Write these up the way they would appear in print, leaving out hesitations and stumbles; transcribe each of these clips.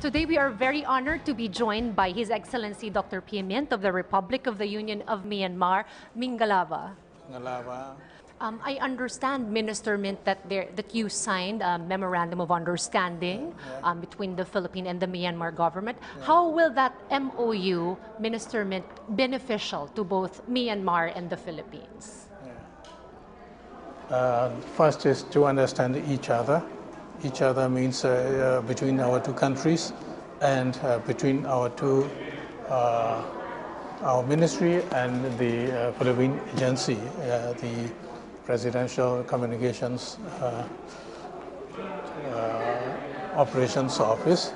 Today we are very honored to be joined by His Excellency Dr. P. Mint of the Republic of the Union of Myanmar, Mingalava. Mingalava. I understand, Minister Mint, that you signed a memorandum of understanding between the Philippine and the Myanmar government. How will that MOU, Minister Mint, beneficial to both Myanmar and the Philippines? First is to understand each other. Each other means between our two countries and between our ministry and the Philippine agency, the Presidential Communications Operations Office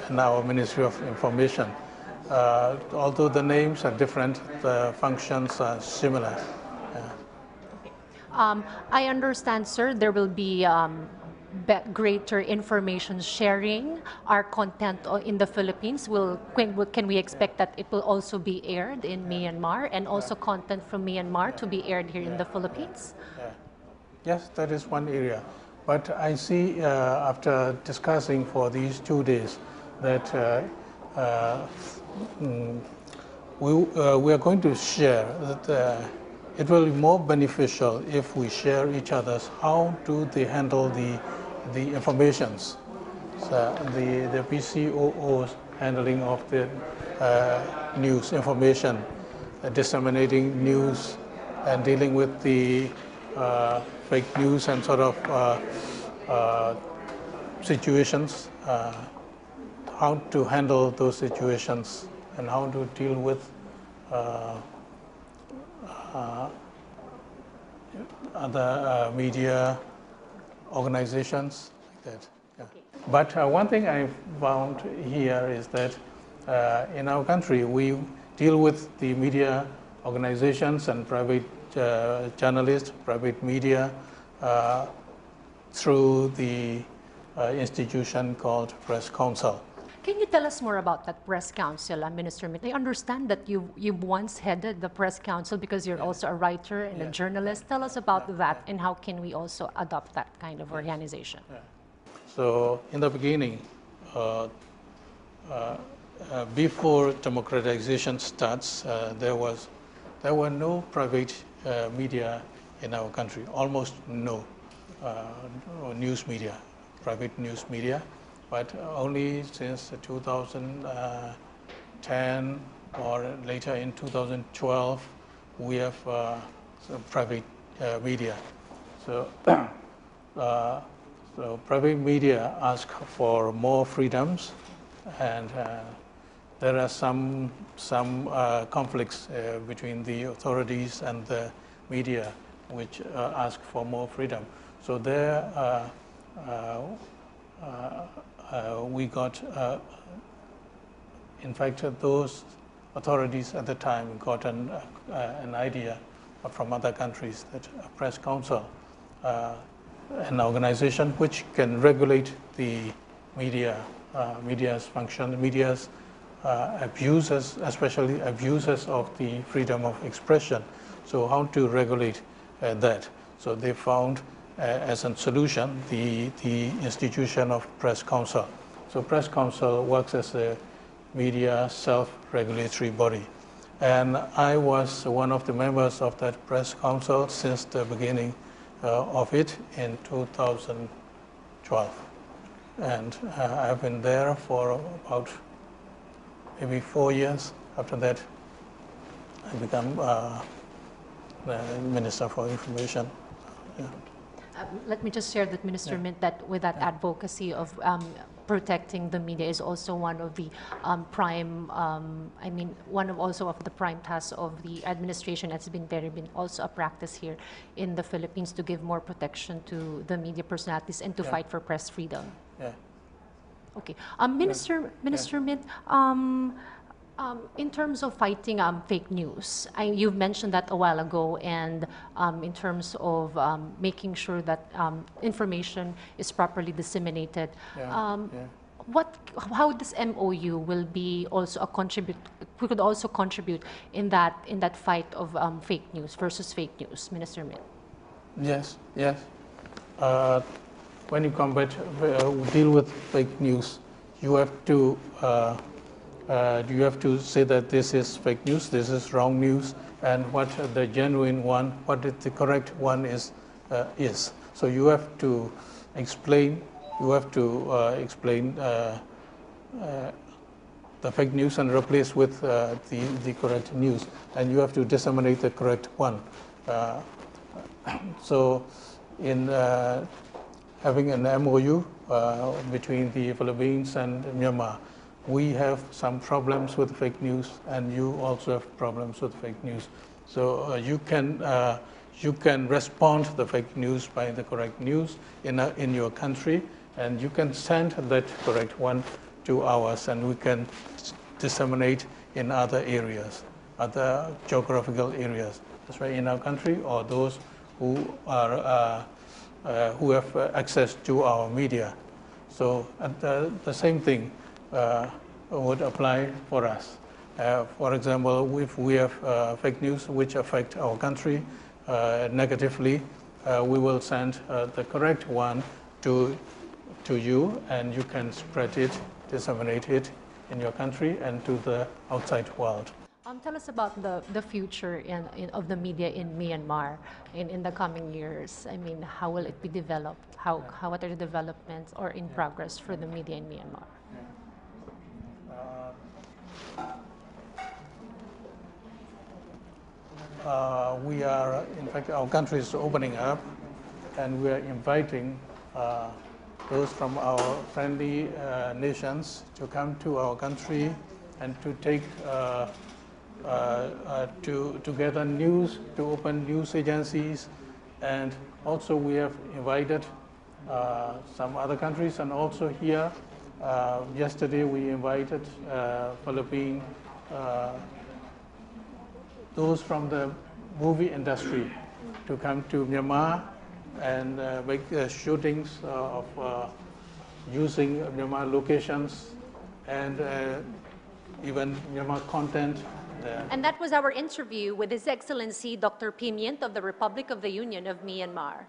and our Ministry of Information. Although the names are different, the functions are similar. I understand, sir, there will be greater information sharing. Our content in the Philippines can we expect that it will also be aired in Myanmar, and also content from Myanmar to be aired here in the Philippines? Yes, that is one area. But I see after discussing for these 2 days that we are going to share that it will be more beneficial if we share each other's how do they handle the informations. So the PCOO's handling of the news information, disseminating news and dealing with the fake news and sort of situations, how to handle those situations and how to deal with other media organizations like that. Yeah. Okay. But one thing I found here is that in our country we deal with the media organizations and private journalists, private media through the institution called Press Council. Can you tell us more about that Press Council, Minister Mint? I understand that you've once headed the Press Council because you're also a writer and a journalist. Tell us about that and how can we also adopt that kind of organization? So in the beginning, before democratization starts, there were no private media in our country, almost no news media, private news media. But only since 2010 or later in 2012, we have some private media. So, so private media ask for more freedoms, and there are some conflicts between the authorities and the media, which ask for more freedom. So there. We got, in fact, those authorities at the time got an idea from other countries that a press council, an organization which can regulate the media's function, media's abuses, especially abuses of the freedom of expression. So how to regulate that? So they found as a solution, the institution of Press Council. So Press Council works as a media self-regulatory body. And I was one of the members of that Press Council since the beginning of it in 2012. And I've been there for about maybe 4 years. After that, I became the Minister for Information. Yeah. Let me just share that, Minister Mint, that with that advocacy of protecting the media is also one of the prime, one of the prime tasks of the administration. That's been also a practice here in the Philippines to give more protection to the media personalities and to fight for press freedom. Yeah. Okay, Minister Mint, in terms of fighting fake news, you've mentioned that a while ago, and in terms of making sure that information is properly disseminated, how this MOU will be also could also contribute in that fight of fake news versus fake news, Minister Mint? Yes, yes. When you deal with fake news, you have to say that this is fake news, this is wrong news, and what the genuine one, what the correct one is. So you have to explain. You have to explain the fake news and replace with the correct news, and you have to disseminate the correct one. So in having an MOU between the Philippines and Myanmar, we have some problems with fake news, and you also have problems with fake news. So you can respond to the fake news by the correct news in your country, and you can send that correct one to ours, and we can disseminate in other areas, other geographical areas, that's right, in our country, or those who have access to our media. So the same thing would apply for us. For example, if we have fake news which affect our country negatively, we will send the correct one to you, and you can spread it, disseminate it in your country and to the outside world. Tell us about the future of the media in Myanmar in the coming years. I mean, how will it be developed? What are the developments or in progress for the media in Myanmar? We are, in fact, our country is opening up, and we are inviting those from our friendly nations to come to our country and to take to gather news, to open news agencies, and also we have invited some other countries, and also here yesterday we invited Philippine those from the movie industry to come to Myanmar and make shootings of using Myanmar locations and even Myanmar content. And that was our interview with His Excellency Dr. Pimient of the Republic of the Union of Myanmar.